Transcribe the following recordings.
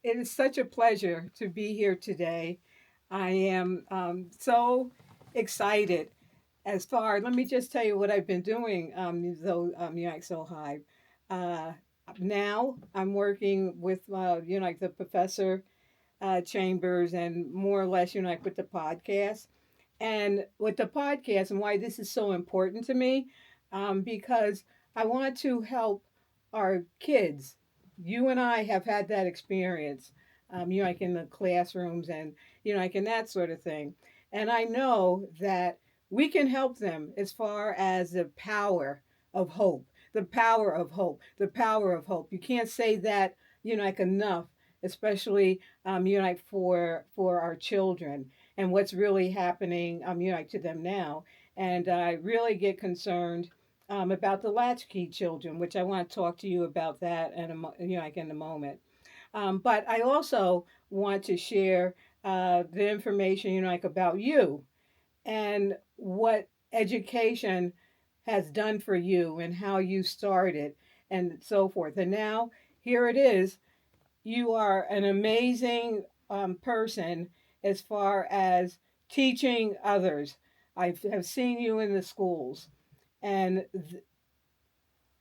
It is such a pleasure to be here today. I am so excited. Let me just tell you what I've been doing, like Sohaib. Uh, Now I'm working with, like the professor Chambers and more or less, like with the podcast. And with the podcast and why this is so important to me, because I want to help our kids. You and I have had that experience, like in the classrooms and, like in that sort of thing. And I know that we can help them as far as the power of hope, the power of hope, the power of hope. You can't say that, like enough, especially, like for our children and what's really happening, like to them now. And I really get concerned about the latchkey children, which I want to talk to you about that like in a moment. But I also want to share the information, like about you and what education has done for you and how you started and so forth. And now here it is. You are an amazing person as far as teaching others. Have seen you in the schools, and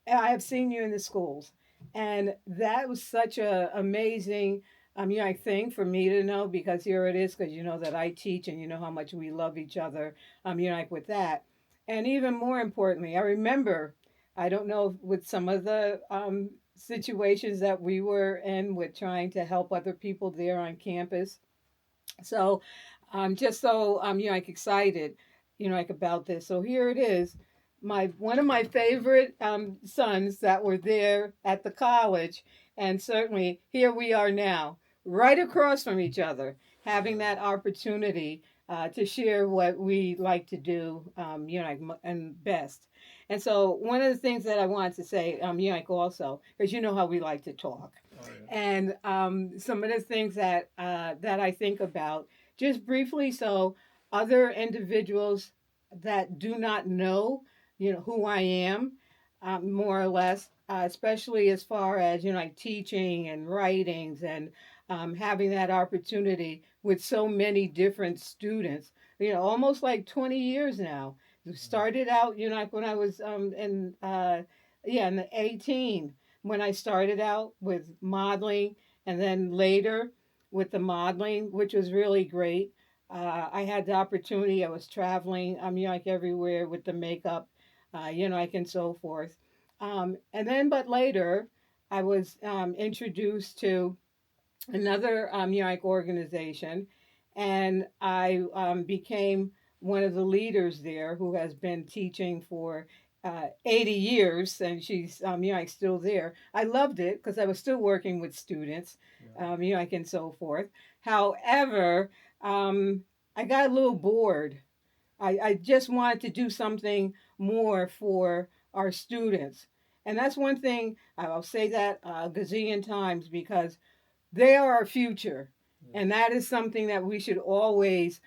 I have seen you in the schools, and that was such a amazing, I think for me to know because here it is because you know that I teach and you know how much we love each other, like with that, and even more importantly, I remember, I don't know with some of the situations that we were in with trying to help other people there on campus. So I'm just so like excited, like about this. So here it is. My one of my favorite sons that were there at the college, and certainly here we are now, right across from each other, having that opportunity to share what we like to do, like, and best. And so one of the things that I wanted to say, like also, because you know how we like to talk, Oh yeah. and some of the things that I think about just briefly, so other individuals that do not know, who I am, more or less, especially as far as like teaching and writings and having that opportunity with so many different students. Almost like 20 years now. Started out, like when I was in the 18 when I started out with modeling, and then later with the modeling, which was really great. I had the opportunity. I was traveling. Like everywhere with the makeup, like and so forth. And then, but later, I was introduced to another like organization, and I became one of the leaders there who has been teaching for 80 years, and she's like still there. I loved it because I was still working with students, Yeah. like and so forth. However, I got a little bored. I just wanted to do something more for our students. And that's one thing I'll say that a gazillion times because they are our future. Yes. And that is something that we should always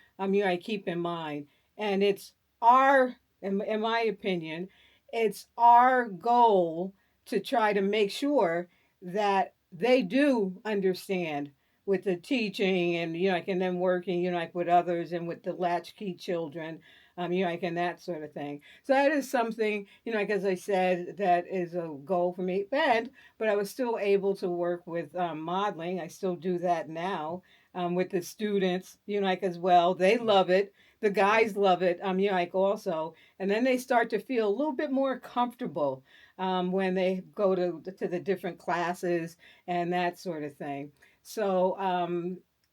keep in mind. And it's our, in my opinion, it's our goal to try to make sure that they do understand with the teaching and like and then working like with others and with the latchkey children, like and that sort of thing. So that is something like as I said, that is a goal for me. And but I was still able to work with modeling. I still do that now with the students, like as well. They Yeah. love it. The guys love it. Like also, and then they start to feel a little bit more comfortable when they go to the different classes and that sort of thing. So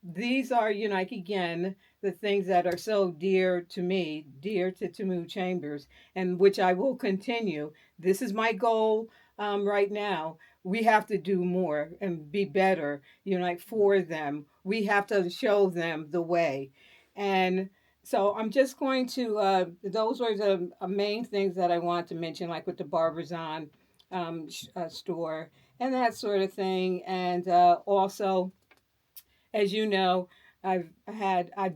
these are, like again, the things that are so dear to me, dear to Tamu Chambers, and which I will continue. This is my goal right now. We have to do more and be better, like for them. We have to show them the way. And so I'm just going to, those were the main things that I want to mention, like with the Barbizon store and that sort of thing. And also, as you know, I've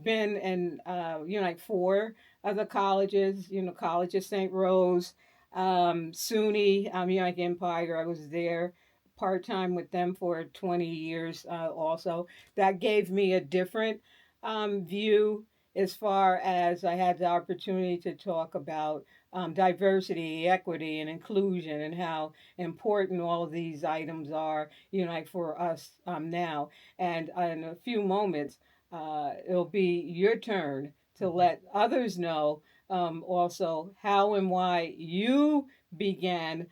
been in like four other colleges. College of St. Rose, SUNY, like Empire. I was there. part time with them for 20 years also. That gave me a different view as far as I had the opportunity to talk about diversity, equity, and inclusion, and how important all of these items are, like for us now. And in a few moments, it'll be your turn to Mhm. let others know also how and why you began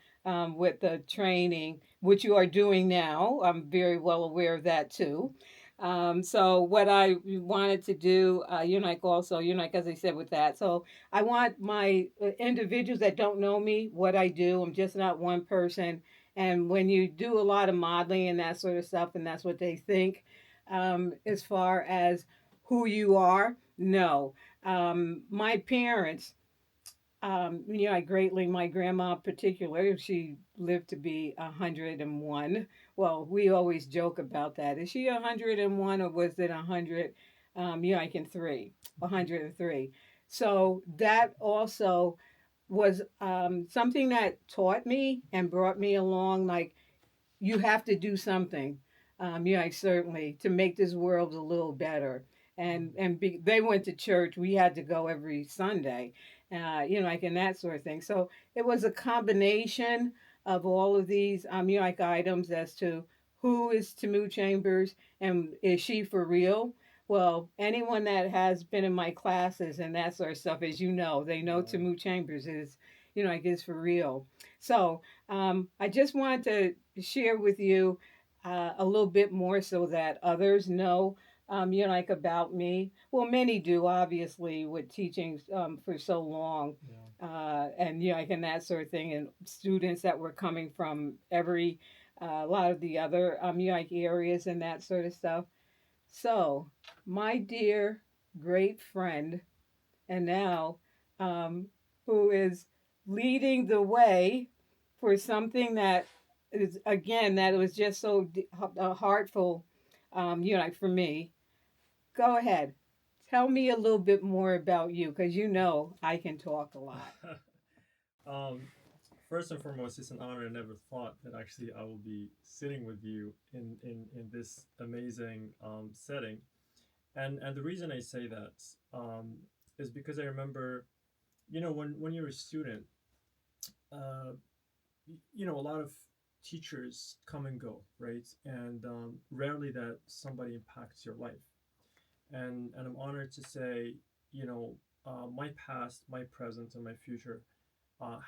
with the training, which you are doing now. I'm very well aware of that too. So what I wanted to do, like also, like as I said with that. So I want my individuals that don't know me, what I do. I'm just not one person. And when you do a lot of modeling and that sort of stuff, and that's what they think, as far as who you are, no. My parents, I greatly, my grandma in particular, she lived to be 101. Well, we always joke about that. Is she 101 or was it 100? I can three, 103. So that also was something that taught me and brought me along. Like, you have to do something, certainly to make this world a little better. They went to church. We had to go every Sunday, and that sort of thing. So it was a combination of all of these, items as to who is Tamu Chambers and is she for real. Well, anyone that has been in my classes and that sort of stuff, as you know, they know Right. Tamu Chambers is, is for real. So I just wanted to share with you a little bit more so that others know, about me. Well, many do, obviously, with teaching for so long. Yeah. And, and that sort of thing. And students that were coming from a lot of the other, areas and that sort of stuff. So, my dear great friend, and now um, who is leading the way for something that is, again, that was just so heartful, for me. Go ahead. Tell me a little bit more about you because I can talk a lot. um, First and foremost, it's an honor. I never thought that actually I will be sitting with you in this amazing setting. And the reason I say that um, is because I remember, when you're a student, uh, a lot of teachers come and go, right? And rarely that somebody impacts your life. And I'm honored to say, my past, my present, and my future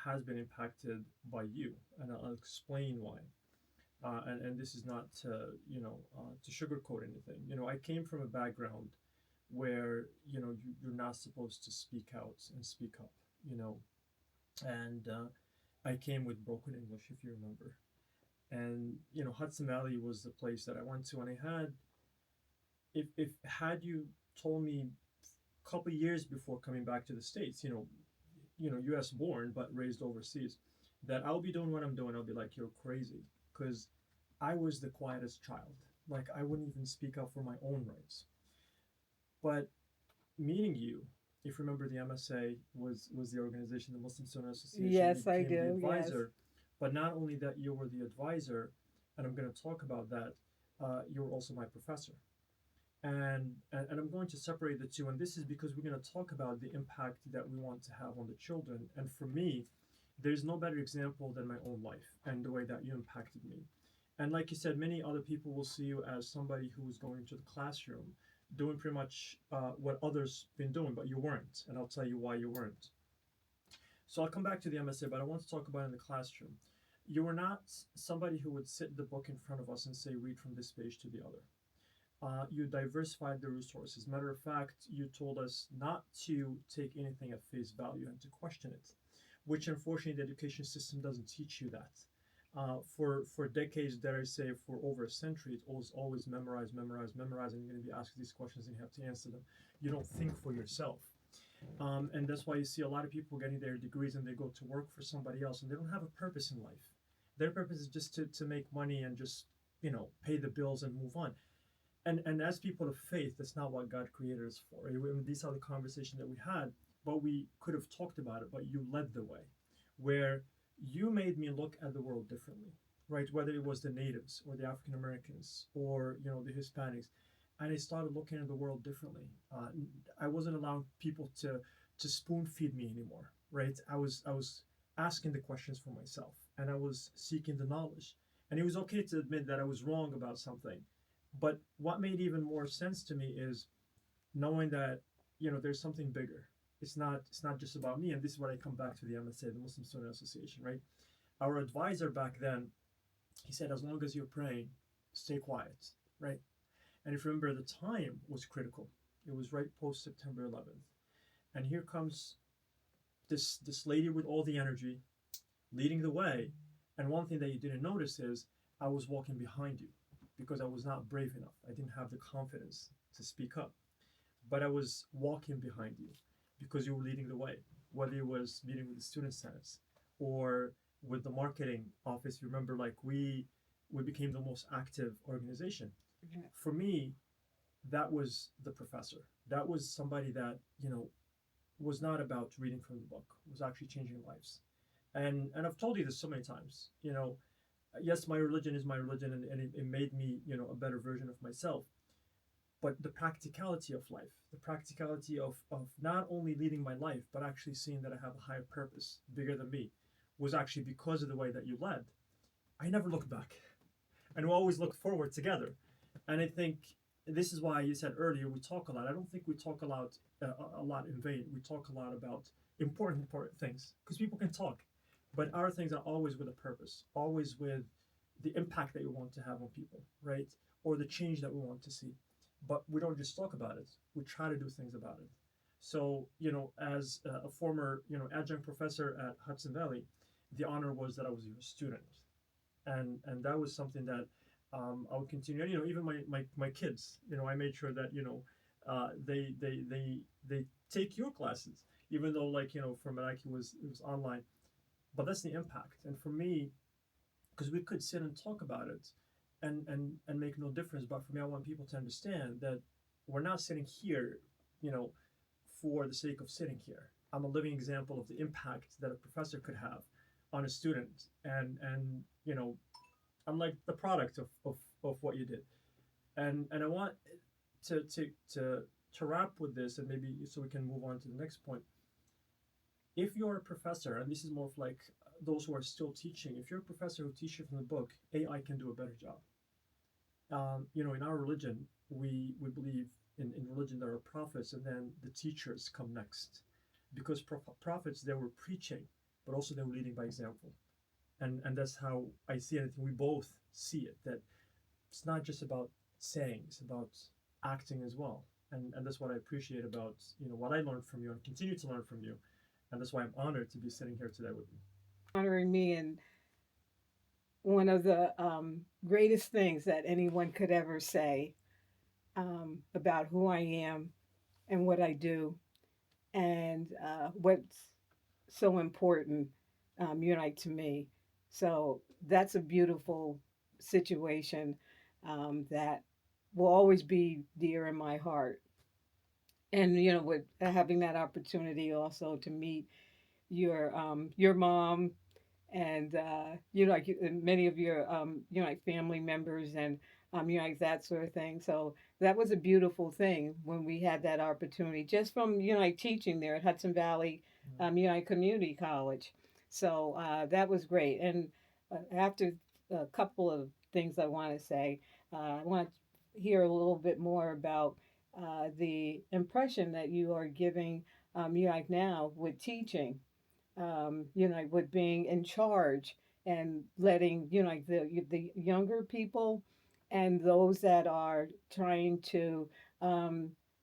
has been impacted by you, and I'll explain why. And this is not to sugarcoat anything. I came from a background where you're not supposed to speak out and speak up. You know, and I came with broken English, if you remember. And Hudson Valley was the place that I went to, and I had, if had you told me a couple years before coming back to the states, U.S. born but raised overseas, that I'll be doing what I'm doing, I'll be like, you're crazy, because I was the quietest child. Like, I wouldn't even speak up for my own rights. But meeting you, if you remember, the MSA was the organization, the Muslim Student Association. You Yes, I became the do. Yes. advisor, but not only that, you were the advisor, and I'm going to talk about that. You were also my professor, and I'm going to separate the two. And this is because we're going to talk about the impact that we want to have on the children. And for me, there's no better example than my own life and the way that you impacted me. And like you said, many other people will see you as somebody who was going to the classroom, doing pretty much what others been doing, but you weren't. And I'll tell you why you weren't. So I'll come back to the MSA, but I want to talk about in the classroom. You were not somebody who would sit the book in front of us and say, read from this page to the other. You diversified the resources. Matter of fact, you told us not to take anything at face value and to question it, which unfortunately the education system doesn't teach you that. For decades, dare I say, for over a century, it was always memorize, memorize, memorize, and you're going to be asked these questions and you have to answer them. You don't think for yourself. And that's why you see a lot of people getting their degrees and they go to work for somebody else and they don't have a purpose in life. Their purpose is just to make money and just, pay the bills and move on. And as people of faith, that's not what God created us for. I mean, these are the conversations that we had, but we could have talked about it, but you led the way, where you made me look at the world differently. right? Whether it was the natives or the African Americans or the Hispanics, and I started looking at the world differently. I wasn't allowing people to spoon feed me anymore, right? I was asking the questions for myself, and I was seeking the knowledge. And it was okay to admit that I was wrong about something, but what made even more sense to me is knowing that there's something bigger. It's not just about me, and this is what I come back to the MSA, the Muslim Student Association, right? Our advisor back then, he said, as long as you're praying, stay quiet, right? And if you remember, the time was critical. It was right post September 11th, and here comes this lady with all the energy, leading the way. And one thing that you didn't notice is I was walking behind you because I was not brave enough. I didn't have the confidence to speak up, but I was walking behind you because you were leading the way. Whether it was meeting with the student senates or with the marketing office, you remember, like we became the most active organization. Yeah. For me, that was the professor. That was somebody that was not about reading from the book. Was actually changing lives. And I've told you this so many times. Yes, my religion is my religion, and it made me a better version of myself. But the practicality of life, the practicality of not only leading my life, but actually seeing that I have a higher purpose bigger than me, was actually because of the way that you led. I never looked back, and we always looked forward together. And I think this is why you said earlier we talk a lot. I don't think we talk a lot in vain. We talk a lot about important things because people can talk, but our things are always with a purpose, always with the impact that we want to have on people, right? Or the change that we want to see. But we don't just talk about it. We try to do things about it. So, as a former, adjunct professor at Hudson Valley, the honor was that I was your student, and that was something that I would continue. And even my kids, I made sure that they take your classes, even though, like, for Meraki it was online. But that's the impact. And for me, because we could sit and talk about it and make no difference. But for me, I want people to understand that we're not sitting here, you know, for the sake of sitting here. I'm a living example of the impact that a professor could have on a student, and I'm like the product of what you did. And I want to to to to wrap with this, and maybe so we can move on to the next point. If you're a professor, and this is more of like those who are still teaching, if you're a professor who teaches from the book, AI can do a better job. In our religion, we believe in religion there are prophets, and then the teachers come next, because prophets, they were preaching, but also they were leading by example, and that's how I see it. We both see it, that it's not just about saying, it's about acting as well, and that's what I appreciate about what I learned from you and continue to learn from you, and that's why I'm honored to be sitting here today with you. Honoring me, and one of the greatest things that anyone could ever say about who I am and what I do, and what's so important, to me. So that's a beautiful situation that will always be dear in my heart. And with having that opportunity also to meet your mom, and many of your like family members, and like that sort of thing. So that was a beautiful thing when we had that opportunity, just from like teaching there at Hudson Valley like Community College. So that was great. And after a couple of things I want to say, I want to hear a little bit more about the impression that you are giving like now with teaching, with being in charge and letting like the younger people and those that are trying to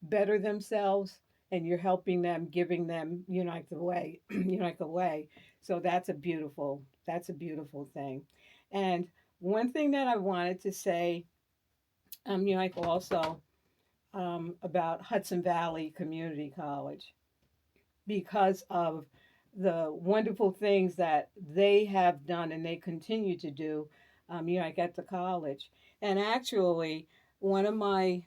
better themselves, and you're helping them, giving them like the way, like the way. So that's a beautiful thing. And one thing that I wanted to say, like also about Hudson Valley Community College, because of the wonderful things that they have done and they continue to do, like at the college. And actually, one of my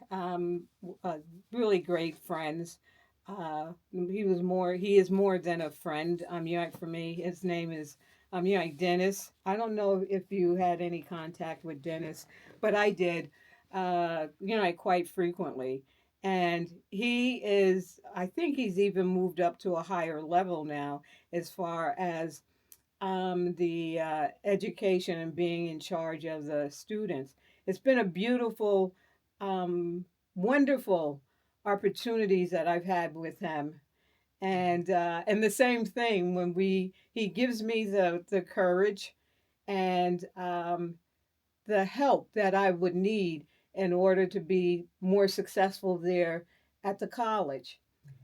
really great friends, he is more than a friend, like for me. His name is Like Dennis. I don't know if you had any contact with Dennis, but I did, like quite frequently. And he is, I think he's even moved up to a higher level now as far as the education and being in charge of the students. It's been a beautiful, um, wonderful opportunities that I've had with him. And the same thing when we he gives me the courage and the help that I would need in order to be more successful there at the college.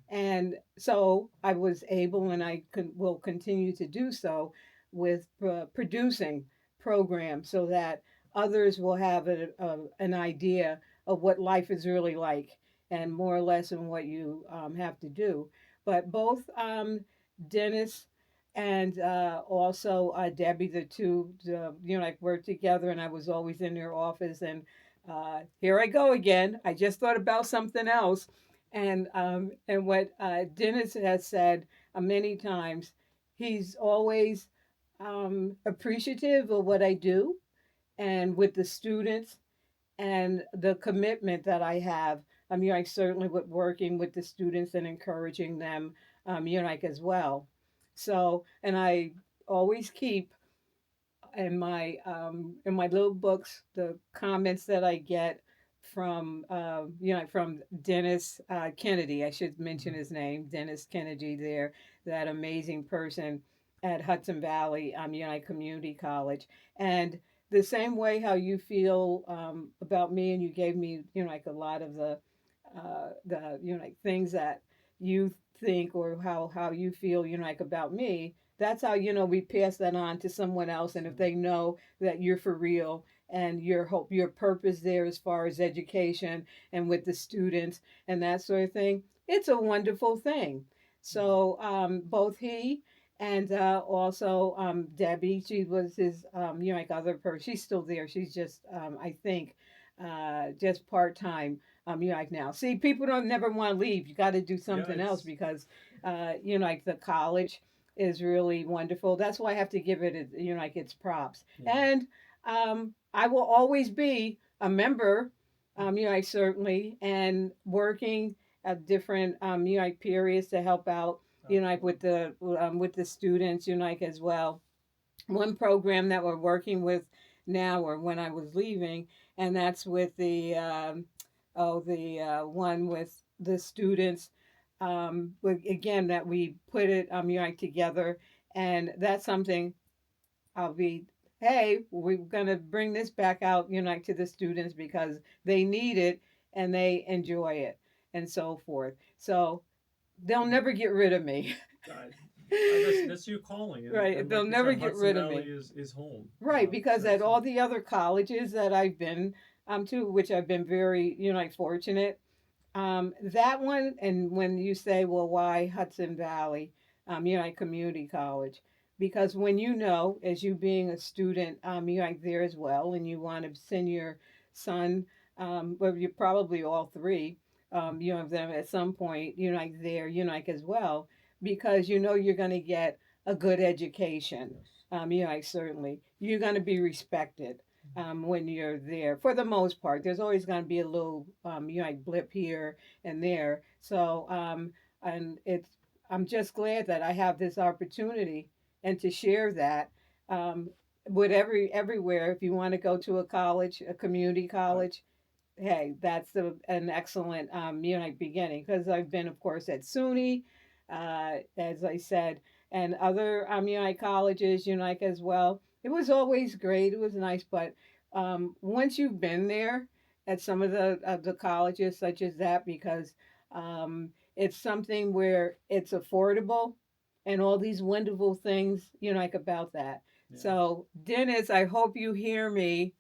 And so I was able, and will continue to do so with producing programs so that others will have an idea of what life is really like and more or less in what you have to do. But both Dennis and also Debbie, the two, like worked together, and I was always in their office. And here I go again. I just thought about something else and what Dennis has said many times, he's always appreciative of what I do and with the students and the commitment that I have. Like certainly with working with the students and encouraging them, like as well. So, and I always keep in my little books the comments that I get from from Dennis Kennedy. I should mention his name, Dennis Kennedy. There, that amazing person at Hudson Valley Community College, and the same way how you feel about me, and you gave me like a lot of the like things that you think or how you feel like about me. That's how we pass that on to someone else, and if they know that you're for real and your purpose there as far as education and with the students and that sort of thing, it's a wonderful thing. So both he and also Debbie, she was his like other person. She's still there. She's just I think just part time. Like now, see, people don't never want to leave. You got to do Yeah, something else it's because like the college is really wonderful. That's why I have to give it, like its props. yeah. And I will always be a member, like certainly, and working at different, like periods to help out, like Absolutely. with the students, like as well. One program that we're working with now, or when I was leaving, and that's with the one with the students again that we put it like together, and that's something I'll be, hey, we're gonna bring this back out like to the students because they need it and they enjoy it and so forth. So they'll Mm. never get rid of me. That's your calling, Right, and they'll like you never said, get Hudson rid of Valley me. is home. Right, because at So all the other colleges that I've been to, which I've been very, like fortunate, that one, and when you say, well, why Hudson Valley, like community college? Because when you know, as you being a student, you like there as well, and you want to send your son, well, you're probably all three, of them at some point, like there, like as well, because you're going to get a good education. yes. Like certainly, you're going to be respected when you're there for the most part. There's always going to be a little like blip here and there. So and it's I'm just glad that I have this opportunity and to share that with everywhere. If you want to go to a college, a community Right. college, hey, that's an excellent like beginning because I've been, of course, at SUNY, as I said, and other like colleges, like as well. It was always great. It was nice, but once you've been there at some of the colleges such as that, because it's something where it's affordable, and all these wonderful things, like about that. Yes. So, Dennis, I hope you hear me.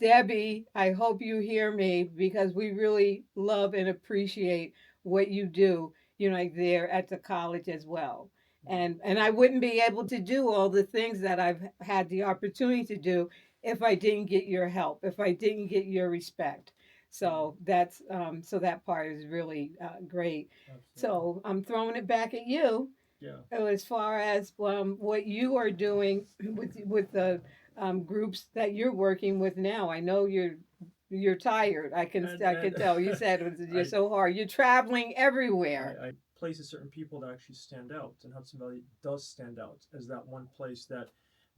Debbie, I hope you hear me because we really love and appreciate what you do, like there at the college as well. Yeah. And I wouldn't be able to do all the things that I've had the opportunity to do if I didn't get your help, if I didn't get your respect. Yeah. So so that part is really great. Absolutely. So I'm throwing it back at you. Yeah. So as far as what you are doing with the groups that you're working with now, I know you're tired. I can And tell. You said you're I so hard. You're traveling everywhere. I places certain people that actually stand out, and Hudson Valley does stand out as that one place that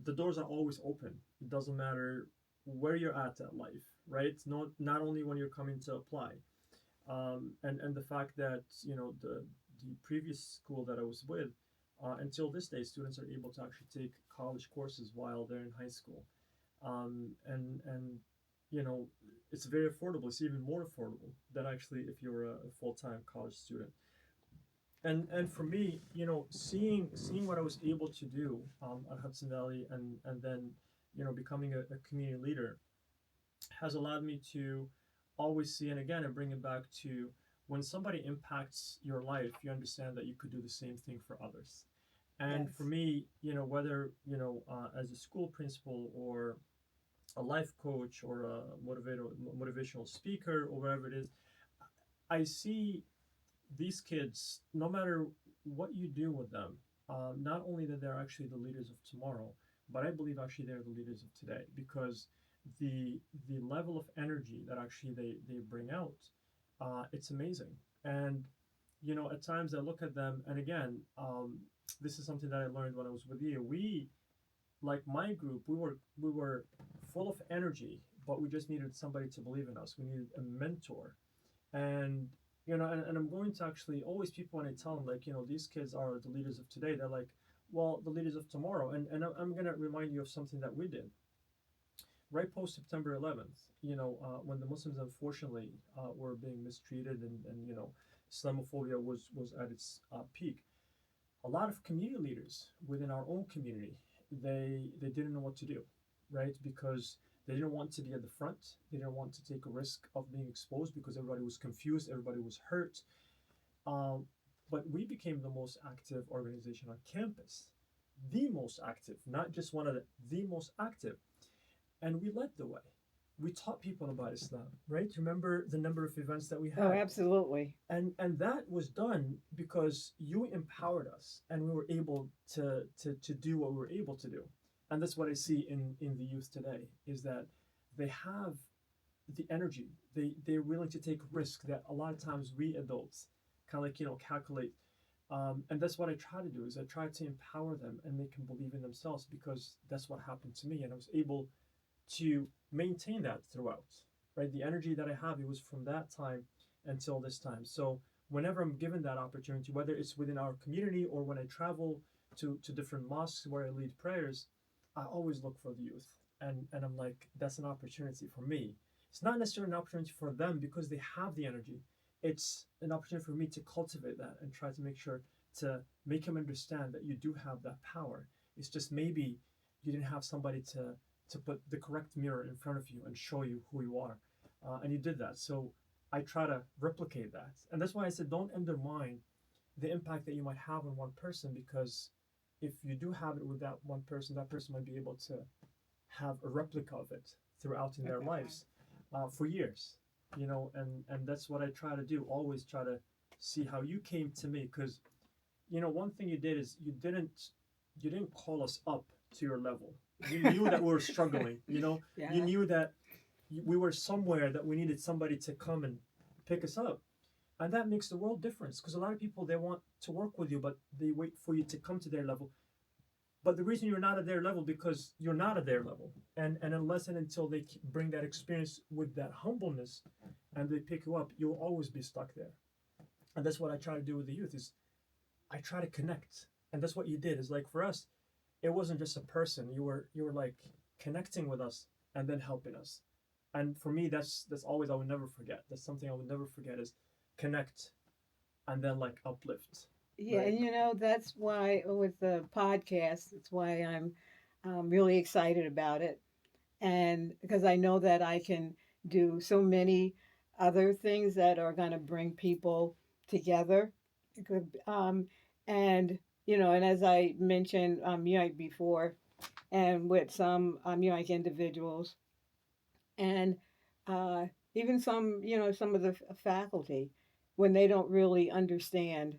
the doors are always open. It doesn't matter where you're at life, right? Not only when you're coming to apply, and the fact that the previous school that I was with, until this day, students are able to actually take college courses while they're in high school, and you know it's very affordable. It's even more affordable than actually if you're a full time college student. And for me, seeing what I was able to do at Hudson Valley, and then becoming a community leader has allowed me to always see, and again, and bring it back to when somebody impacts your life, you understand that you could do the same thing for others. And for Yes. me, whether as a school principal or a life coach or a motivational speaker or whatever it is, I see these kids, no matter what you do with them, not only that they're actually the leaders of tomorrow, but I believe actually they're the leaders of today, because the the level of energy that actually they bring out, it's amazing. And at times I look at them, and again, this is something that I learned when I was with you. We, like my group, we were full of energy, but we just needed somebody to believe in us. We needed a mentor. And and I'm going to actually always, people when I tell them, like, these kids are the leaders of today, they're like, well, the leaders of tomorrow. And I'm going to remind you of something that we did right post September 11th, when the Muslims unfortunately were being mistreated, and Islamophobia was at its peak. A lot of community leaders within our own community, they didn't know what to do, right? Because they didn't want to be at the front. They didn't want to take a risk of being exposed because everybody was confused, everybody was hurt. Um, but we became the most active organization on campus, the most active, not just one of the most active, and we led the way. We taught people about Islam, right? Remember the number of events that we Oh, had, absolutely. and that was done because you empowered us, and we were able to do what we were able to do. And that's what I see in the youth today, is that they have the energy, they're willing to take risk that a lot of times we adults kind of like calculate. And that's what I try to do, is I try to empower them and make them believe in themselves, because that's what happened to me, and I was able to maintain that throughout, right? The energy that I have, it was from that time until this time. So whenever I'm given that opportunity, whether it's within our community or when I travel to different mosques where I lead prayers, I always look for the youth. And I'm like, that's an opportunity for me. It's not necessarily an opportunity for them because they have the energy. It's an opportunity for me to cultivate that and try to make sure to make them understand that you do have that power. It's just maybe you didn't have somebody to put the correct mirror in front of you and show you who you are. And you did that. So I try to replicate that. And that's why I said, don't undermine the impact that you might have on one person, because if you do have it with that person might be able to have a replica of it throughout in their Okay. lives for years. And that's what I try to do. Always try to see how you came to me, because one thing you did is you didn't call us up to your level. You knew that we were struggling. You Yeah. knew that we were somewhere that we needed somebody to come and pick us up, and that makes the world difference. Because a lot of people, they want to work with you, but they wait for you to come to their level. But the reason you're not at their level, because you're not at their level, and unless and until they bring that experience with that humbleness, and they pick you up, you'll always be stuck there. And that's what I try to do with the youth, is I try to connect. And that's what you did. Is like, for us, it wasn't just a person. You were like connecting with us and then helping us. And for me, that's always, I would never forget. That's something I would never forget, is connect and then like uplift, Yeah, right? and that's why with the podcast, that's why I'm really excited about it, and because I know that I can do so many other things that are going to bring people together. It could, and and as I mentioned, before, and with some like individuals, and uh, even some some of the faculty, when they don't really understand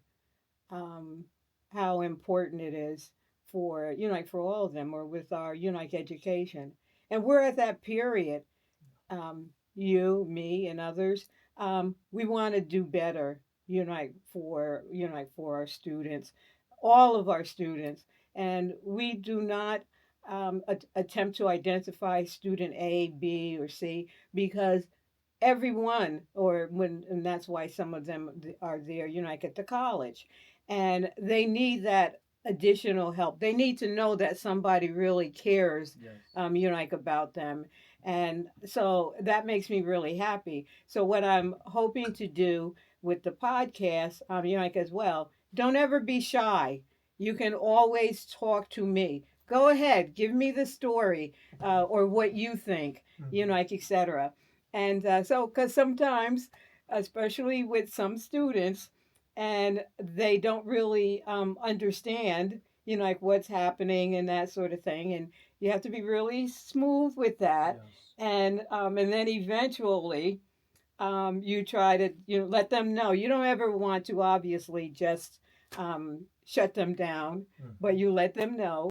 um, how important it is for, like for all of them, or with our, like education. And we're at that period, you, me, and others. We want to do better, like for, like for our students, all of our students. And we do not attempt to identify student A, B, or C, because everyone, or when, and that's why some of them are there, like at the college, and they need that additional help. They need to know that somebody really cares, Yes. like about them. And so that makes me really happy. So what I'm hoping to do with the podcast, like as well, don't ever be shy. You can always talk to me. Go ahead, give me the story, or what you think, Mm-hmm. like etc. And so, because sometimes, especially with some students, and they don't really understand, like what's happening and that sort of thing. And you have to be really smooth with that. Yes. And then eventually, you try to, let them know. You don't ever want to obviously just shut them down, but Mm-hmm. you let them know